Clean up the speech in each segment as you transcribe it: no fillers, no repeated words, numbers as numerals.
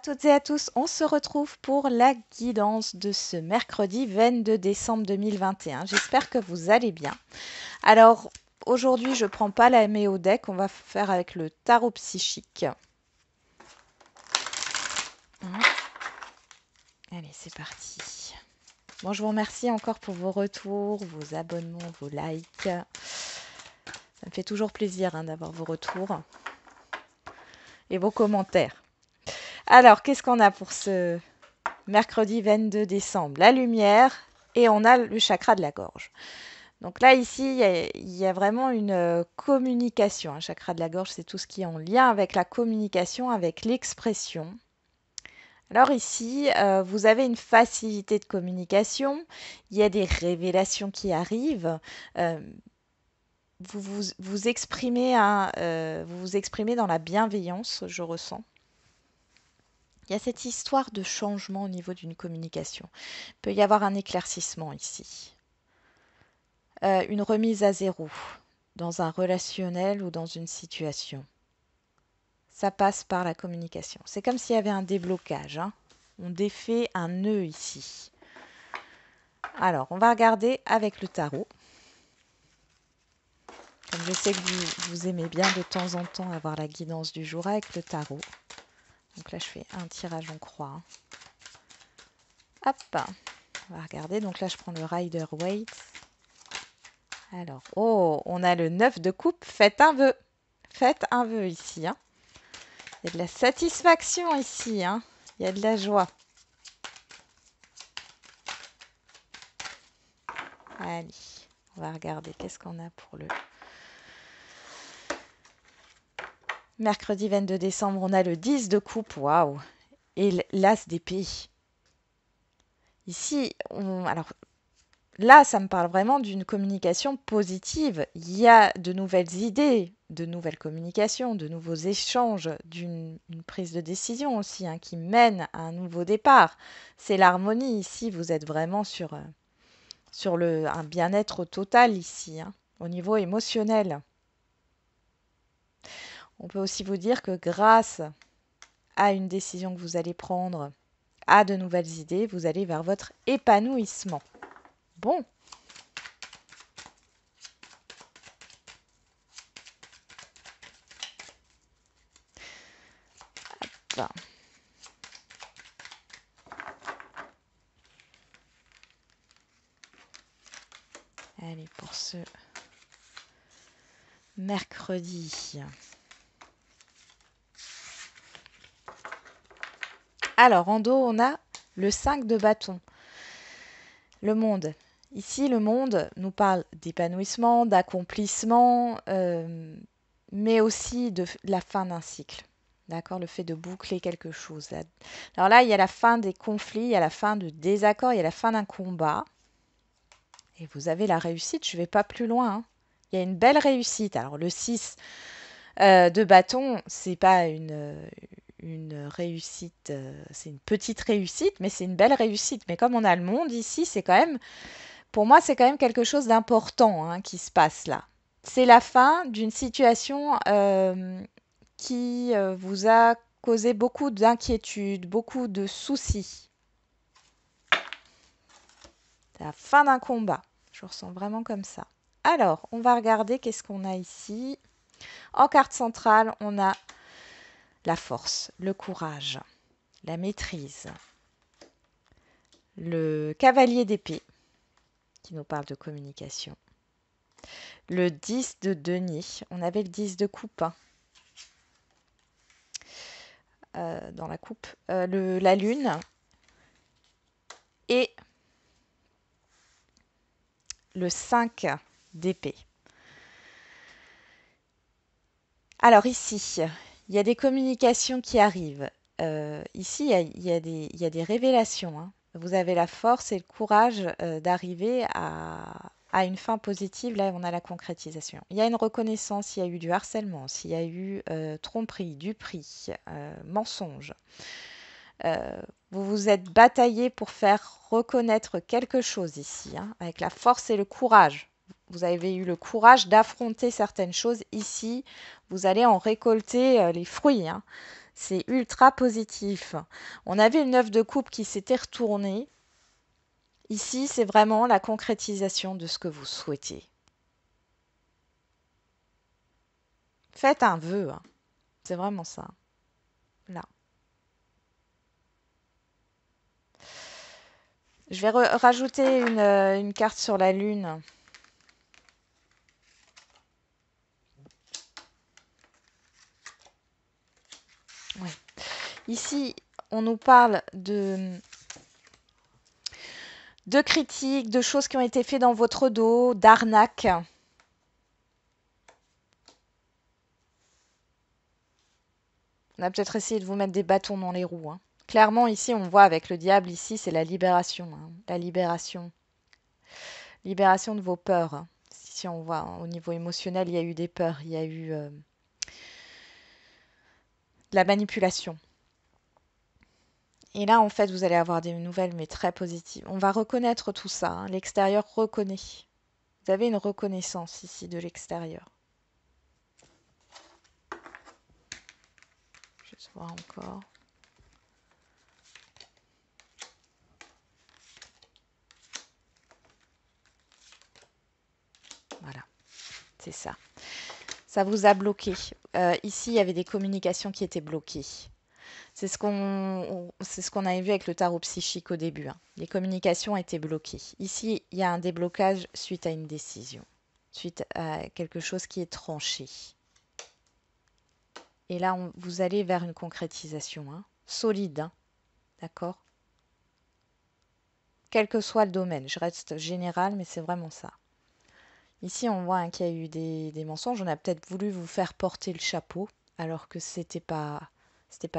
toutes et à tous, on se retrouve pour la guidance de ce mercredi 22 décembre 2021. J'espère que vous allez bien. Alors, aujourd'hui, je ne prends pas la méo deck, on va faire avec le tarot psychique. Allez, c'est parti. Bon, je vous remercie encore pour vos retours, vos abonnements, vos likes. Ça me fait toujours plaisir d'avoir vos retours et vos commentaires. Alors, qu'est-ce qu'on a pour ce mercredi 22 décembre? La lumière et on a le chakra de la gorge. Donc là, ici, il y a vraiment une communication. Un chakra de la gorge, c'est tout ce qui est en lien avec la communication, avec l'expression. Alors ici, vous avez une facilité de communication. Il y a des révélations qui arrivent. Vous exprimez dans la bienveillance, je ressens. Il y a cette histoire de changement au niveau d'une communication. Il peut y avoir un éclaircissement ici. Une remise à zéro dans un relationnel ou dans une situation. Ça passe par la communication. C'est comme s'il y avait un déblocage. On défait un nœud ici. Alors, on va regarder avec le tarot. Comme je sais que vous aimez bien de temps en temps avoir la guidance du jour avec le tarot. Donc là, je fais un tirage en croix. Hop, on va regarder. Donc là, je prends le Rider-Waite. Alors, oh, on a le 9 de coupe. Faites un vœu. Faites un vœu ici. Il y a de la satisfaction ici. Il y a de la joie. Allez, on va regarder. Qu'est-ce qu'on a pour le mercredi 22 décembre? On a le 10 de coupe. Waouh. Et l'as d'épée. Ici, alors là, ça me parle vraiment d'une communication positive. Il y a de nouvelles idées, de nouvelles communications, de nouveaux échanges, une prise de décision aussi qui mène à un nouveau départ. C'est l'harmonie ici. Vous êtes vraiment sur un bien-être total ici, au niveau émotionnel. On peut aussi vous dire que grâce à une décision que vous allez prendre, à de nouvelles idées, vous allez vers votre épanouissement. Bon. Hop. Allez, pour ce mercredi. Alors, en dos, on a le 5 de bâton. Le monde. Ici, le monde nous parle d'épanouissement, d'accomplissement, mais aussi de la fin d'un cycle. D'accord, le fait de boucler quelque chose. Alors là, il y a la fin des conflits, il y a la fin de désaccords, il y a la fin d'un combat. Et vous avez la réussite, je ne vais pas plus loin. Il y a une belle réussite. Alors le 6 de bâton, c'est pas une réussite, c'est une petite réussite, mais c'est une belle réussite. Mais comme on a le monde ici, c'est quand même, pour moi, c'est quand même quelque chose d'important qui se passe là. C'est la fin d'une situation qui vous a causé beaucoup d'inquiétudes, beaucoup de soucis. C'est la fin d'un combat. Je ressens vraiment comme ça. Alors, on va regarder qu'est-ce qu'on a ici. En carte centrale, on a la force, le courage, la maîtrise, le cavalier d'épée, qui nous parle de communication, le 10 de denier, on avait le 10 de coupe dans la coupe, la lune et le 5 d'épée. Alors ici, il y a des communications qui arrivent. Ici, il y a des révélations. Vous avez la force et le courage d'arriver à une fin positive. Là, on a la concrétisation. Il y a une reconnaissance, il y a eu du harcèlement, s'il y a eu tromperie, duperie, mensonge. Vous vous êtes bataillé pour faire reconnaître quelque chose ici, avec la force et le courage. Vous avez eu le courage d'affronter certaines choses. Ici, vous allez en récolter les fruits. C'est ultra positif. On avait une 9 de coupe qui s'était retournée. Ici, c'est vraiment la concrétisation de ce que vous souhaitez. Faites un vœu, hein. C'est vraiment ça. Là. Je vais rajouter une carte sur la lune. Ouais. Ici, on nous parle de critiques, de choses qui ont été faites dans votre dos, d'arnaques. On a peut-être essayé de vous mettre des bâtons dans les roues, hein. Clairement, ici, on voit avec le diable, ici, c'est la libération, hein. La libération. Libération de vos peurs, hein. Si on voit, hein, au niveau émotionnel, il y a eu des peurs, il y a eu de la manipulation. Et là, en fait, vous allez avoir des nouvelles, mais très positives. On va reconnaître tout ça, hein. L'extérieur reconnaît. Vous avez une reconnaissance ici de l'extérieur. Je vais voir encore. Voilà, c'est ça. Ça vous a bloqué. Ici, il y avait des communications qui étaient bloquées. C'est ce qu'on avait vu avec le tarot psychique au début, hein. Les communications étaient bloquées. Ici, il y a un déblocage suite à une décision, suite à quelque chose qui est tranché. Et là, vous allez vers une concrétisation, hein, solide, hein, d'accord? Quel que soit le domaine, je reste général, mais c'est vraiment ça. Ici, on voit, hein, qu'il y a eu des mensonges. On a peut-être voulu vous faire porter le chapeau, alors que c'était pas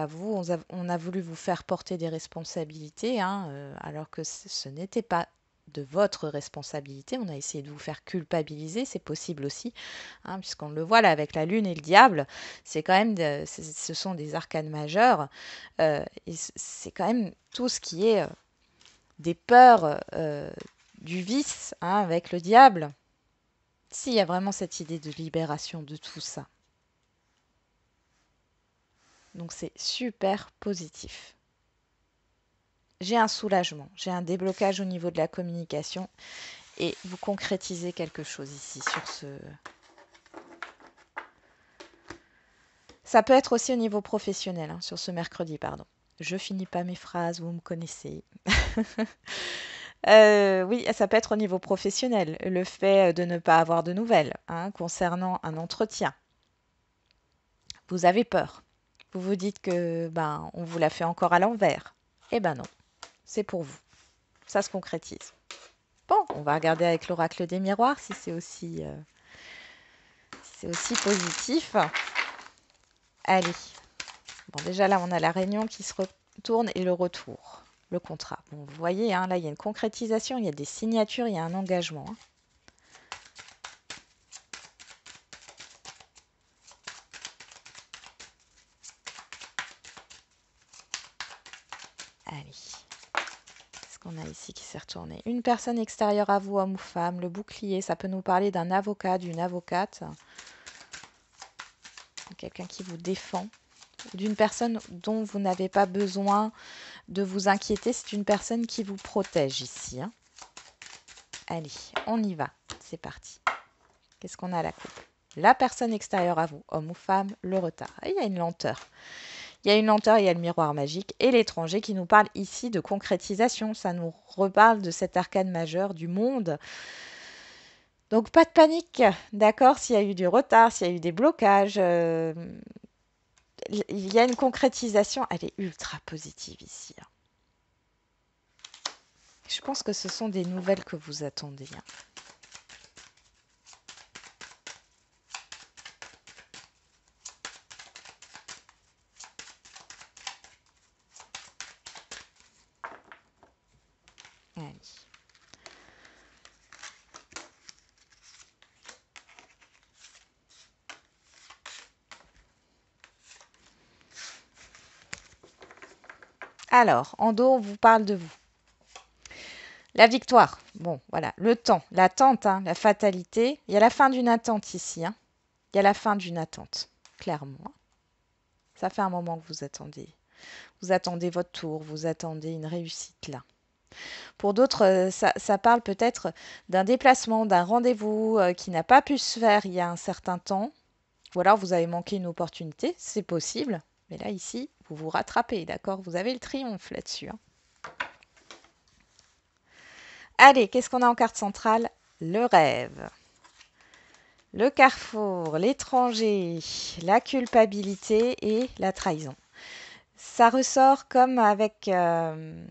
vous. On a voulu vous faire porter des responsabilités, hein, alors que ce n'était pas de votre responsabilité. On a essayé de vous faire culpabiliser, c'est possible aussi, hein, puisqu'on le voit là avec la lune et le diable. C'est quand même, ce sont des arcanes majeurs, et c'est quand même tout ce qui est des peurs, du vice, hein, avec le diable. S'il y a vraiment cette idée de libération de tout ça. Donc c'est super positif. J'ai un soulagement, j'ai un déblocage au niveau de la communication et vous concrétisez quelque chose ici sur ce... Ça peut être aussi au niveau professionnel, hein, sur ce mercredi, pardon. Je finis pas mes phrases, vous me connaissez. Oui, ça peut être au niveau professionnel, le fait de ne pas avoir de nouvelles, hein, concernant un entretien. Vous avez peur. Vous vous dites que on vous l'a fait encore à l'envers. Eh ben non, c'est pour vous. Ça se concrétise. Bon, on va regarder avec l'oracle des miroirs si c'est aussi positif. Allez. Bon, déjà là, on a la réunion qui se retourne et le retour, le contrat. Bon, vous voyez, hein, là, il y a une concrétisation, il y a des signatures, il y a un engagement, hein. Allez. Qu'est-ce qu'on a ici qui s'est retourné? Une personne extérieure à vous, homme ou femme. Le bouclier, ça peut nous parler d'un avocat, d'une avocate. Quelqu'un qui vous défend. D'une personne dont vous n'avez pas besoin de vous inquiéter. C'est une personne qui vous protège ici, hein. Allez, on y va. C'est parti. Qu'est-ce qu'on a à la coupe? La personne extérieure à vous, homme ou femme, le retard. Et il y a une lenteur. Il y a une lenteur, il y a le miroir magique et l'étranger qui nous parle ici de concrétisation. Ça nous reparle de cet arcane majeur du monde. Donc pas de panique, d'accord, s'il y a eu du retard, s'il y a eu des blocages. Il y a une concrétisation, elle est ultra positive ici, hein. Je pense que ce sont des nouvelles que vous attendez, hein. Allez. Alors, en dos, on vous parle de vous. La victoire, bon, voilà, le temps, l'attente, hein, la fatalité. Il y a la fin d'une attente ici, hein. Il y a la fin d'une attente, clairement. Ça fait un moment que vous attendez. Vous attendez votre tour, vous attendez une réussite là. Pour d'autres, ça parle peut-être d'un déplacement, d'un rendez-vous qui n'a pas pu se faire il y a un certain temps. Ou alors vous avez manqué une opportunité, c'est possible. Mais là, ici, vous vous rattrapez, d'accord? Vous avez le triomphe là-dessus. Hein. Allez, qu'est-ce qu'on a en carte centrale? Le rêve. Le carrefour, l'étranger, la culpabilité et la trahison. Ça ressort comme avec le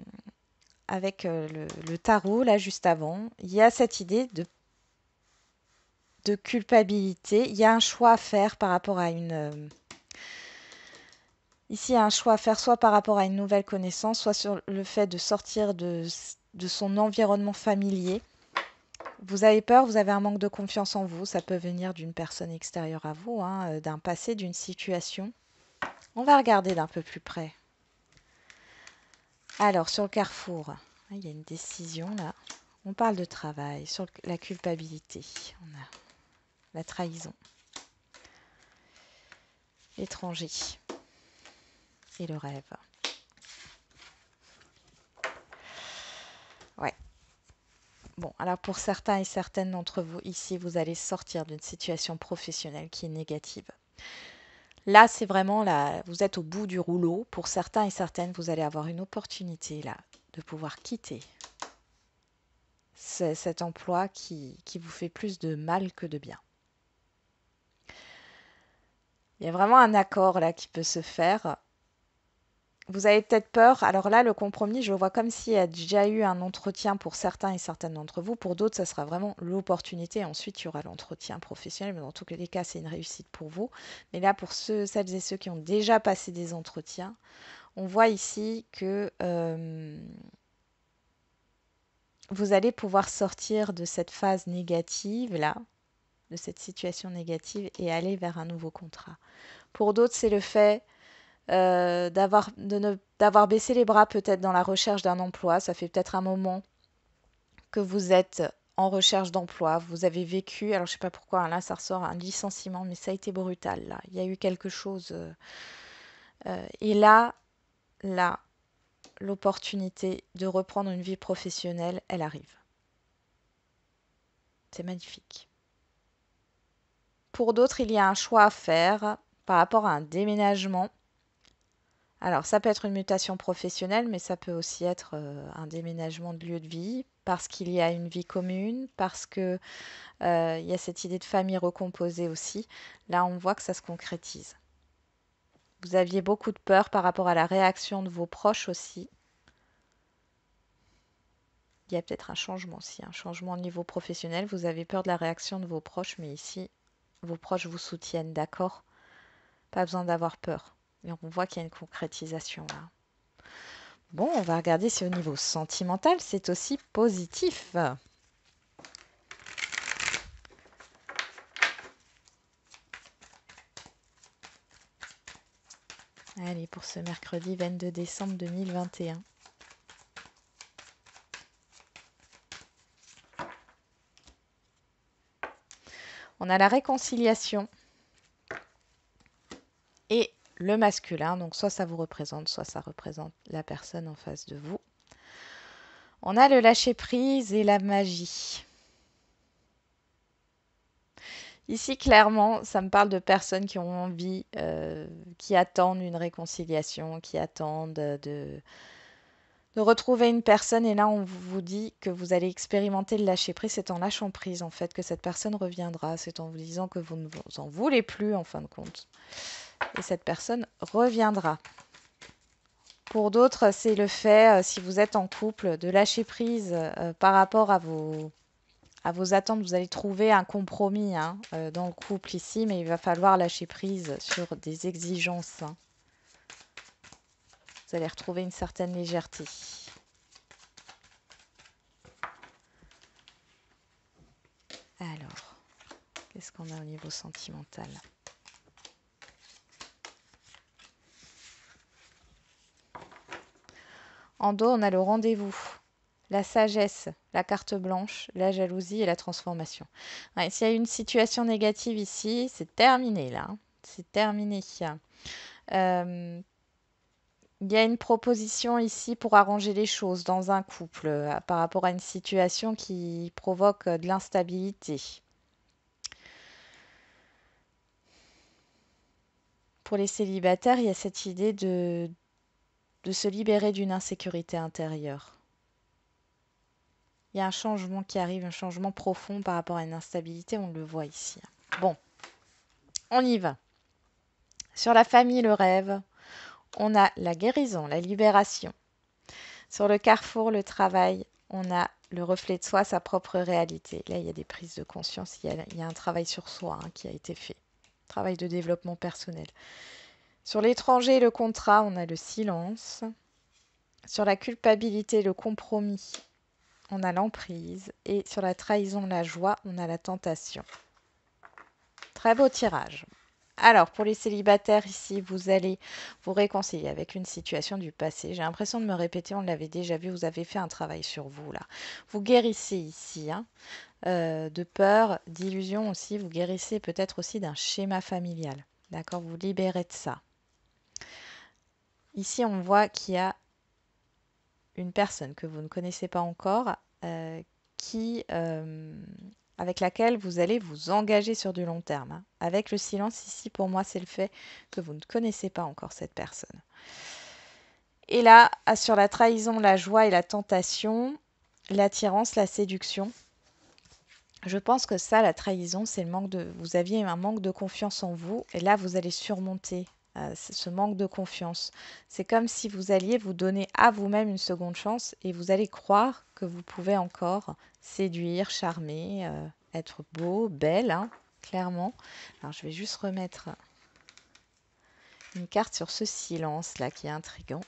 tarot, là, juste avant. Il y a cette idée de culpabilité. Il y a un choix à faire par rapport à une... ici, il y a un choix à faire soit par rapport à une nouvelle connaissance, soit sur le fait de sortir de son environnement familier. Vous avez peur, vous avez un manque de confiance en vous. Ça peut venir d'une personne extérieure à vous, hein, d'un passé, d'une situation. On va regarder d'un peu plus près. Alors, sur le carrefour, il y a une décision là. On parle de travail, sur la culpabilité. On a la trahison, l'étranger et le rêve. Ouais. Bon, alors pour certains et certaines d'entre vous, ici, vous allez sortir d'une situation professionnelle qui est négative. Là, c'est vraiment là, vous êtes au bout du rouleau. Pour certains et certaines, vous allez avoir une opportunité là de pouvoir quitter cet emploi qui vous fait plus de mal que de bien. Il y a vraiment un accord là qui peut se faire. Vous avez peut-être peur. Alors là, le compromis, je le vois comme s'il y a déjà eu un entretien pour certains et certaines d'entre vous. Pour d'autres, ça sera vraiment l'opportunité. Ensuite, il y aura l'entretien professionnel. Mais dans tous les cas, c'est une réussite pour vous. Mais là, pour celles et ceux qui ont déjà passé des entretiens, on voit ici que vous allez pouvoir sortir de cette phase négative là, de cette situation négative et aller vers un nouveau contrat. Pour d'autres, c'est le fait d'avoir baissé les bras peut-être dans la recherche d'un emploi. Ça fait peut-être un moment que vous êtes en recherche d'emploi. Vous avez vécu, alors je ne sais pas pourquoi, hein, là ça ressort un licenciement, mais ça a été brutal. Là. Il y a eu quelque chose. Et là, l'opportunité de reprendre une vie professionnelle, elle arrive. C'est magnifique. Pour d'autres, il y a un choix à faire par rapport à un déménagement. Alors, ça peut être une mutation professionnelle, mais ça peut aussi être un déménagement de lieu de vie, parce qu'il y a une vie commune, parce qu'il y a cette idée de famille recomposée aussi. Là, on voit que ça se concrétise. Vous aviez beaucoup de peur par rapport à la réaction de vos proches aussi. Il y a peut-être un changement aussi, un changement au niveau professionnel. Vous avez peur de la réaction de vos proches, mais ici, vos proches vous soutiennent, d'accord? Pas besoin d'avoir peur. Et on voit qu'il y a une concrétisation là. Bon, on va regarder si au niveau sentimental, c'est aussi positif. Allez, pour ce mercredi 22 décembre 2021. On a la réconciliation et le masculin. Donc soit ça vous représente, soit ça représente la personne en face de vous. On a le lâcher-prise et la magie. Ici, clairement, ça me parle de personnes qui ont envie, qui attendent une réconciliation, qui attendent de retrouver une personne. Et là, on vous dit que vous allez expérimenter le lâcher-prise. C'est en lâchant prise, en fait, que cette personne reviendra. C'est en vous disant que vous ne vous en voulez plus, en fin de compte. Et cette personne reviendra. Pour d'autres, c'est le fait, si vous êtes en couple, de lâcher prise par rapport à vos attentes. Vous allez trouver un compromis hein, dans le couple ici, mais il va falloir lâcher prise sur des exigences. Hein. Vous allez retrouver une certaine légèreté. Alors, qu'est-ce qu'on a au niveau sentimental ? En dos, on a le rendez-vous, la sagesse, la carte blanche, la jalousie et la transformation. Ouais, s'il y a une situation négative ici, c'est terminé là. C'est terminé. Euh, il y a une proposition ici pour arranger les choses dans un couple par rapport à une situation qui provoque de l'instabilité. Pour les célibataires, il y a cette idée de se libérer d'une insécurité intérieure. Il y a un changement qui arrive, un changement profond par rapport à une instabilité, on le voit ici. Bon, on y va. Sur la famille, le rêve, on a la guérison, la libération. Sur le carrefour, le travail, on a le reflet de soi, sa propre réalité. Là, il y a des prises de conscience, il y a un travail sur soi qui a été fait. Travail de développement personnel. Sur l'étranger, le contrat, on a le silence. Sur la culpabilité, le compromis, on a l'emprise. Et sur la trahison, la joie, on a la tentation. Très beau tirage. Alors, pour les célibataires ici, vous allez vous réconcilier avec une situation du passé. J'ai l'impression de me répéter, on l'avait déjà vu, vous avez fait un travail sur vous là. Vous guérissez ici de peur, d'illusion aussi. Vous guérissez peut-être aussi d'un schéma familial. D'accord, vous libérez de ça. Ici, on voit qu'il y a une personne que vous ne connaissez pas encore qui avec laquelle vous allez vous engager sur du long terme. Avec le silence, ici, pour moi, c'est le fait que vous ne connaissez pas encore cette personne. Et là, sur la trahison, la joie et la tentation, l'attirance, la séduction, je pense que ça, la trahison, c'est le manque de... Vous aviez un manque de confiance en vous, et là, vous allez surmonter ce manque de confiance. C'est comme si vous alliez vous donner à vous-même une seconde chance, et vous allez croire que vous pouvez encore séduire, charmer, être beau, belle, clairement. Alors, je vais juste remettre une carte sur ce silence-là qui est intriguant.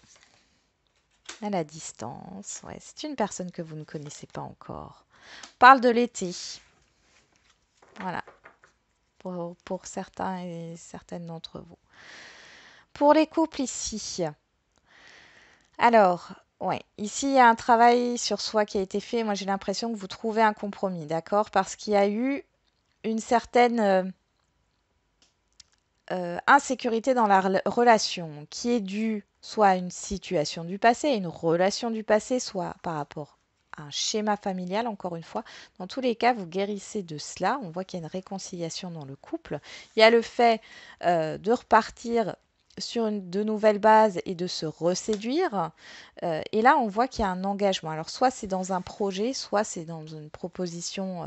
À la distance, ouais, c'est une personne que vous ne connaissez pas encore. On parle de l'été. Voilà, pour certains et certaines d'entre vous. Pour les couples ici, alors, ouais, ici il y a un travail sur soi qui a été fait. Moi j'ai l'impression que vous trouvez un compromis, d'accord? Parce qu'il y a eu une certaine insécurité dans la relation qui est due soit à une situation du passé, une relation du passé, soit par rapport à un schéma familial, encore une fois. Dans tous les cas, vous guérissez de cela. On voit qu'il y a une réconciliation dans le couple. Il y a le fait de repartir sur de nouvelles bases et de se reséduire. Et là, on voit qu'il y a un engagement. Alors, soit c'est dans un projet, soit c'est dans une proposition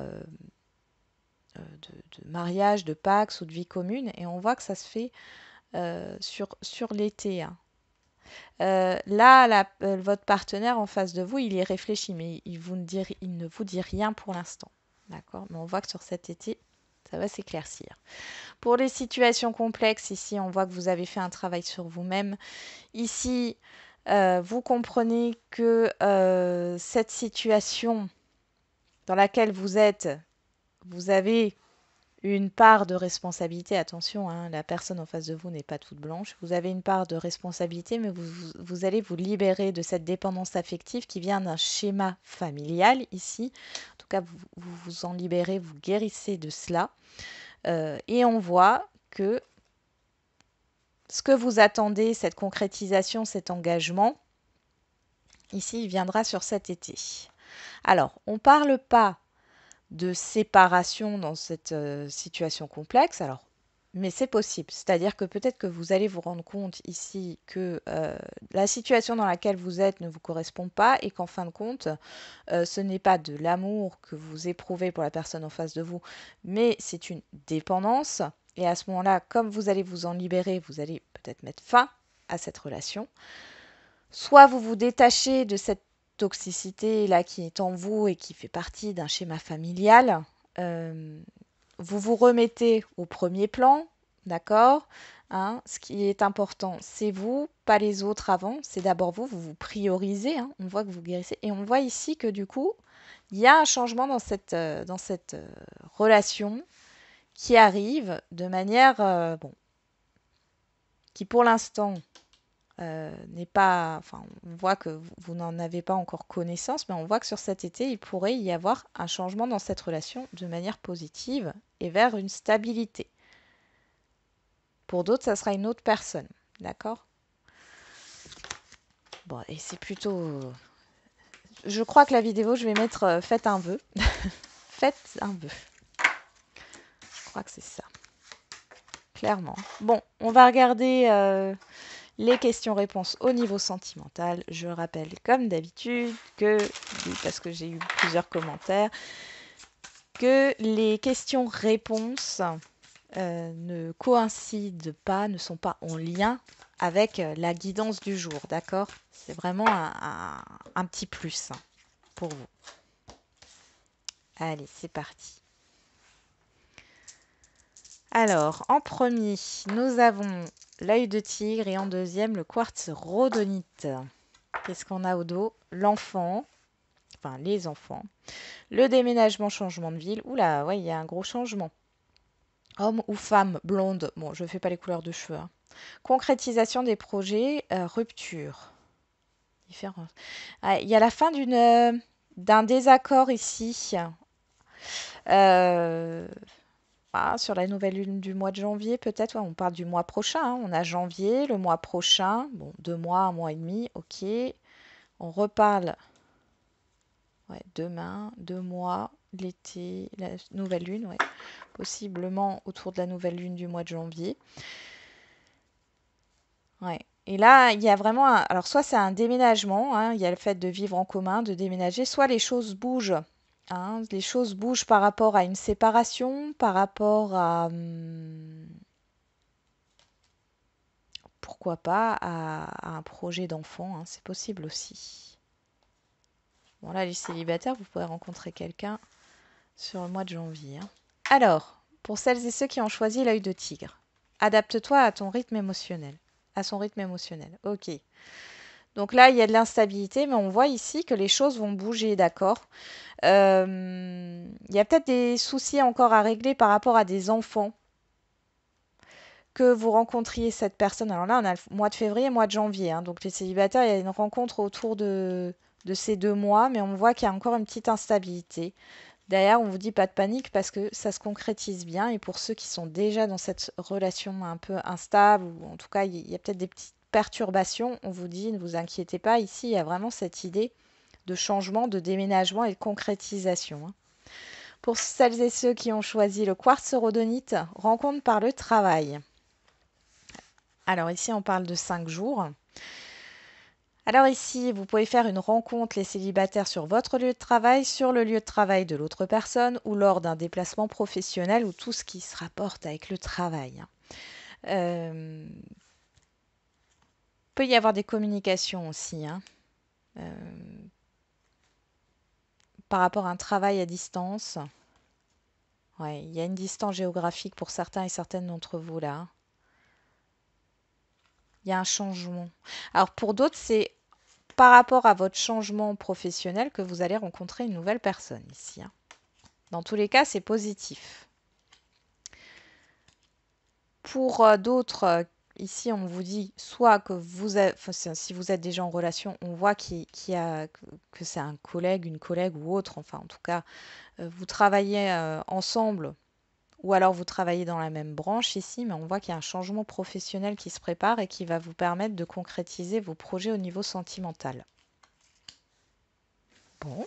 de mariage, de pax ou de vie commune. Et on voit que ça se fait sur l'été. Là, votre partenaire en face de vous, il y réfléchit, mais il ne vous dit rien pour l'instant. D'accord? Mais on voit que sur cet été, ça va s'éclaircir. Pour les situations complexes, ici, on voit que vous avez fait un travail sur vous-même. Ici, vous comprenez que cette situation dans laquelle vous êtes, vous avez une part de responsabilité. Attention, la personne en face de vous n'est pas toute blanche. Vous avez une part de responsabilité, mais vous allez vous libérer de cette dépendance affective qui vient d'un schéma familial ici. En tout cas, vous vous en libérez, vous guérissez de cela. Et on voit que ce que vous attendez, cette concrétisation, cet engagement, ici, il viendra sur cet été. Alors, on ne parle pas de séparation dans cette situation complexe. Alors, mais c'est possible. C'est-à-dire que peut-être que vous allez vous rendre compte ici que la situation dans laquelle vous êtes ne vous correspond pas et qu'en fin de compte, ce n'est pas de l'amour que vous éprouvez pour la personne en face de vous, mais c'est une dépendance. Et à ce moment-là, comme vous allez vous en libérer, vous allez peut-être mettre fin à cette relation. Soit vous vous détachez de cette toxicité là qui est en vous et qui fait partie d'un schéma familial. Vous vous remettez au premier plan, d'accord? Ce qui est important, c'est vous, pas les autres avant. C'est d'abord vous, vous vous priorisez. On voit que vous guérissez. Et on voit ici que du coup, il y a un changement dans cette relation qui arrive de manière, qui pour l'instant n'est pas, enfin, on voit que vous n'en avez pas encore connaissance, mais on voit que sur cet été, il pourrait y avoir un changement dans cette relation de manière positive et vers une stabilité. Pour d'autres, ça sera une autre personne, D'accord? Bon, et c'est plutôt... Je crois que la vidéo, je vais mettre faites un vœu. Faites un vœu. Je crois que c'est ça. Clairement. Bon, on va regarder les questions-réponses au niveau sentimental. Je rappelle, comme d'habitude, que, parce que j'ai eu plusieurs commentaires, que les questions-réponses ne coïncident pas, ne sont pas en lien avec la guidance du jour, d'accord? C'est vraiment un petit plus pour vous. Allez, c'est parti. Alors, en premier, nous avons l'œil de tigre et en deuxième, le quartz rhodonite. Qu'est-ce qu'on a au dos? L'enfant, enfin les enfants. Le déménagement, changement de ville. Oula, ouais, il y a un gros changement. Homme ou femme, blonde. Bon, je ne fais pas les couleurs de cheveux. Hein. Concrétisation des projets, rupture. Différence. Ah, il y a la fin d'un désaccord ici. Sur la nouvelle lune du mois de janvier, peut-être. Ouais, on parle du mois prochain. Hein. On a janvier, le mois prochain. Bon, 2 mois, 1 mois et demi. Ok. On reparle. Ouais, demain, 2 mois, l'été, la nouvelle lune. Ouais. Possiblement autour de la nouvelle lune du mois de janvier. Ouais. Et là, il y a vraiment alors soit c'est un déménagement, hein, il y a le fait de vivre en commun, de déménager, soit les choses bougent. Hein, les choses bougent par rapport à une séparation, par rapport à pourquoi pas, à un projet d'enfant, hein, c'est possible aussi. Bon là, les célibataires, vous pourrez rencontrer quelqu'un sur le mois de janvier. Hein. Alors, pour celles et ceux qui ont choisi l'œil de tigre, adapte-toi à ton rythme émotionnel. À son rythme émotionnel. Ok. Donc là, il y a de l'instabilité, mais on voit ici que les choses vont bouger, d'accord? Il y a peut-être des soucis encore à régler par rapport à des enfants. Que vous rencontriez cette personne. Alors là, on a le mois de février, mois de janvier. Hein, donc les célibataires, il y a une rencontre autour de ces 2 mois, mais on voit qu'il y a encore une petite instabilité. Derrière, on vous dit pas de panique parce que ça se concrétise bien. Et pour ceux qui sont déjà dans cette relation un peu instable, ou en tout cas, il y a peut-être des petites perturbations, on vous dit, ne vous inquiétez pas. Ici, il y a vraiment cette idée de changement, de déménagement et de concrétisation. Hein. Pour celles et ceux qui ont choisi le quartz rhodonite, rencontre par le travail. Alors ici, on parle de 5 jours. Alors ici, vous pouvez faire une rencontre, les célibataires, sur votre lieu de travail, sur le lieu de travail de l'autre personne ou lors d'un déplacement professionnel ou tout ce qui se rapporte avec le travail. Peut y avoir des communications aussi. Hein. Par rapport à un travail à distance. Ouais, il y a une distance géographique pour certains et certaines d'entre vous là. Il y a un changement. Alors pour d'autres, c'est par rapport à votre changement professionnel que vous allez rencontrer une nouvelle personne ici. Hein. Dans tous les cas, c'est positif. Pour d'autres, ici, on vous dit soit que si vous êtes déjà en relation, on voit que c'est un collègue, une collègue ou autre. Enfin, en tout cas, vous travaillez ensemble ou alors vous travaillez dans la même branche ici, mais on voit qu'il y a un changement professionnel qui se prépare et qui va vous permettre de concrétiser vos projets au niveau sentimental. Bon.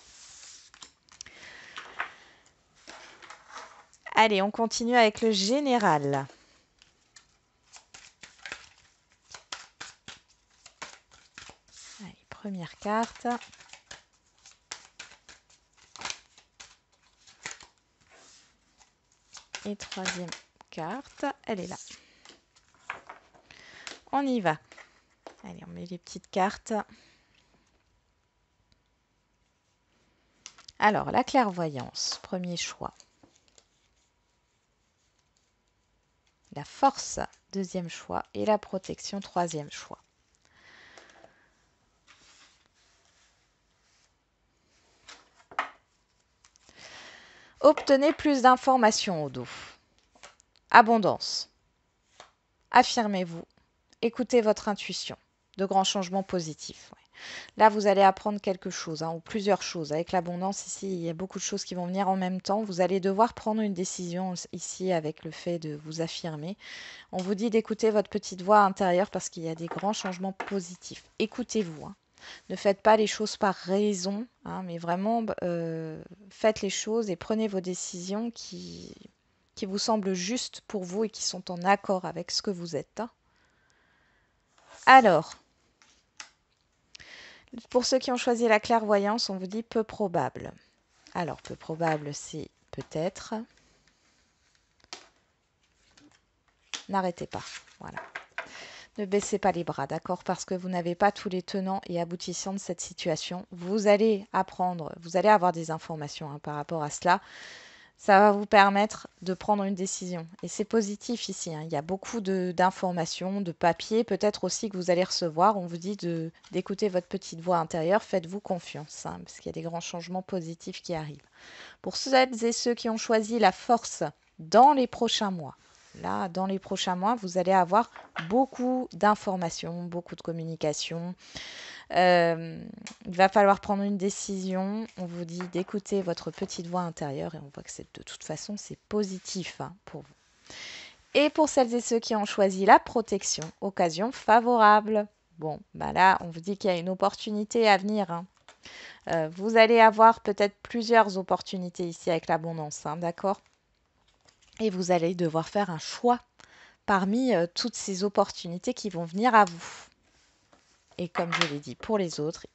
Allez, on continue avec le général. Allez, première carte. Et troisième carte, elle est là. On y va. Allez, on met les petites cartes. Alors, la clairvoyance, premier choix. La force, deuxième choix. Et la protection, troisième choix. Obtenez plus d'informations au dos. Abondance. Affirmez-vous. Écoutez votre intuition. De grands changements positifs. Ouais. Là, vous allez apprendre quelque chose, ou plusieurs choses. Avec l'abondance, ici, il y a beaucoup de choses qui vont venir en même temps. Vous allez devoir prendre une décision ici avec le fait de vous affirmer. On vous dit d'écouter votre petite voix intérieure parce qu'il y a des grands changements positifs. Écoutez-vous. Ne faites pas les choses par raison, mais vraiment faites les choses et prenez vos décisions qui vous semblent justes pour vous et qui sont en accord avec ce que vous êtes. Alors, pour ceux qui ont choisi la clairvoyance, on vous dit peu probable. Alors, peu probable, c'est peut-être. N'arrêtez pas. Voilà. Ne baissez pas les bras, d'accord? Parce que vous n'avez pas tous les tenants et aboutissants de cette situation. Vous allez apprendre, vous allez avoir des informations par rapport à cela. Ça va vous permettre de prendre une décision. Et c'est positif ici. Il y a beaucoup d'informations, de papiers, peut-être aussi que vous allez recevoir. On vous dit d'écouter votre petite voix intérieure. Faites-vous confiance, parce qu'il y a des grands changements positifs qui arrivent. Pour celles et ceux qui ont choisi la force dans les prochains mois, là, dans les prochains mois, vous allez avoir beaucoup d'informations, beaucoup de communication. Il va falloir prendre une décision. On vous dit d'écouter votre petite voix intérieure et on voit que de toute façon, c'est positif pour vous. Et pour celles et ceux qui ont choisi la protection, occasion favorable. Bon, là, on vous dit qu'il y a une opportunité à venir. Vous allez avoir peut-être plusieurs opportunités ici avec l'abondance, d'accord? Et vous allez devoir faire un choix parmi toutes ces opportunités qui vont venir à vous. Et comme je l'ai dit pour les autres,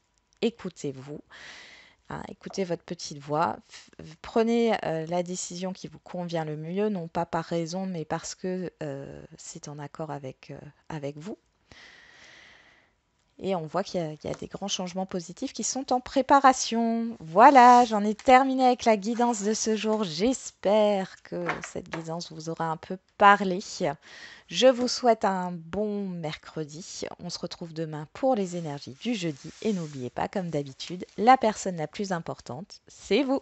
écoutez-vous, écoutez votre petite voix, prenez la décision qui vous convient le mieux, non pas par raison, mais parce que c'est en accord avec vous. Et on voit qu'il y a des grands changements positifs qui sont en préparation. Voilà, j'en ai terminé avec la guidance de ce jour. J'espère que cette guidance vous aura un peu parlé. Je vous souhaite un bon mercredi. On se retrouve demain pour les énergies du jeudi. Et n'oubliez pas, comme d'habitude, la personne la plus importante, c'est vous.